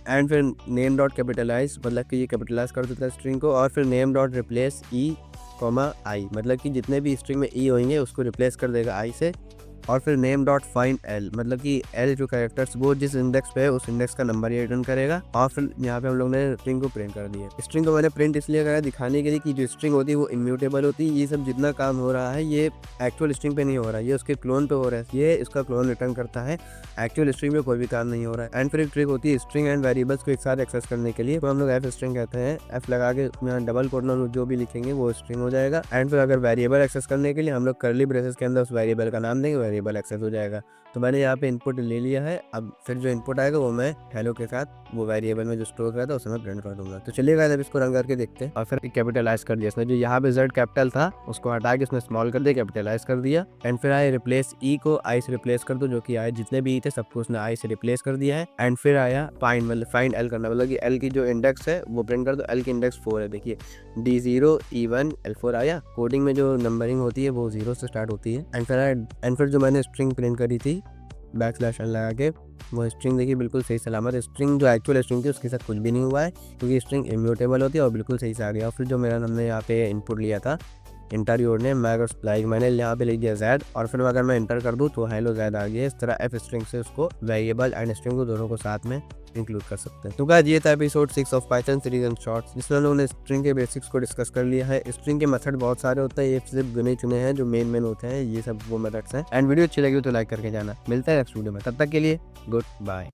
And फिर name dot capitalise, मतलब कि ये कैपिटलाइज कर देता है स्ट्रिंग को, और फिर नेम डॉट रिप्लेस ई कॉमा आई, मतलब कि जितने भी स्ट्रिंग में ई होंगे उसको रिप्लेस कर देगा आई से। और फिर नेम डॉट फाइंड एल, मतलब कि एल जो कैरेक्टर्स वो जिस इंडेक्स पे है उस इंडेक्स का नंबर ये रिटर्न करेगा। और फिर यहाँ पे हम लोग ने स्ट्रिंग को प्रिंट कर दिया। स्ट्रिंग को मैंने प्रिंट इसलिए करा दिखाने के लिए कि जो स्ट्रिंग होती है वो इम्यूटेबल होती है। ये सब जितना काम हो रहा है ये एक्चुअल स्ट्रिंग पे नहीं हो रहा है, ये उसके क्लोन पे हो रहा है, ये इसका क्लोन रिटर्न करता है, एक्चुअल स्ट्रिंग में कोई भी काम नहीं हो रहा है। एंड फिर एक ट्रिक होती है स्ट्रिंग एंड वेरिएबल्स को एक साथ एक्सेस करने के लिए, तो हम लोग एफ स्ट्रिंग कहते हैं। एफ लगा के यहाँ डबल कोटन जो भी लिखेंगे वो स्ट्रिंग हो जाएगा। एंड फिर अगर वेरिएबल एक्सेस करने के लिए हम लोग करली ब्रेसेस के अंदर उस वेरिएबल का नाम देंगे, वेरिएबल एक्सेस हो जाएगा। तो मैंने यहाँ पे इनपुट ले लिया है। अब फिर जो इनपुट आएगा वो मैं हेलो के साथ वो वेरिएबल में जो स्टोर करा था उसे मैं प्रिंट कर दूंगा। तो चलिए गाइस अब इसको रन करके देखते हैं। और फिर कैपिटलाइज कर दिया इसने, जो यहाँ पे जेड कैपिटल था उसको हटा के इसने स्मॉल कर दिया, कैपिटलाइज कर दिया। एंड फिर आया रिप्लेस ई को आई से रिप्लेस कर दो, जो कि आए जितने भी ई थे सबको उसने आई से रिप्लेस कर दिया है। एंड फिर आया फाइंड, मतलब फाइंड एल करना, मतलब कि एल की जो इंडेक्स है वो प्रिंट कर दो। एल की इंडेक्स 4 है, देखिए D0 E1 L4 आया। कोडिंग में जो नंबरिंग होती है वो 0 से स्टार्ट होती है। एंड फिर जो मैंने स्ट्रिंग प्रिंट करी थी बैकस्लैश एन लगा के, वो स्ट्रिंग देखिए बिल्कुल सही सलामत है। स्ट्रिंग जो एक्चुअल स्ट्रिंग थी उसके साथ कुछ भी नहीं हुआ है, क्योंकि स्ट्रिंग इम्यूटेबल होती है और बिल्कुल सही से आ गया। और फिर जो मेरा हमने यहाँ पे इनपुट लिया था इंटर योर नेम, मैं अगर लाइक मैंने यहाँ पे लिख दिया जैड, और फिर अगर मैं इंटर कर दूँ तो हेलो जैड आ गया। इस तरह एफ स्ट्रिंग से उसको वेरिएबल एंड स्ट्रिंग को दोनों को साथ में इंक्लूड कर सकते हैं। तो गाइस ये था episode 6 of Python series and shorts, जिसमें हम लोगों ने स्ट्रिंग के बेसिक्स को डिस्कस कर लिया है। स्ट्रिंग के मेथड बहुत सारे होते हैं, ये सिर्फ गिने चुने हैं जो मेन होते हैं, ये सब वो मेथड्स हैं। एंड वीडियो अच्छी लगी तो लाइक करके जाना। मिलता है नेक्स्ट वीडियो में, तब तक के लिए गुड बाय।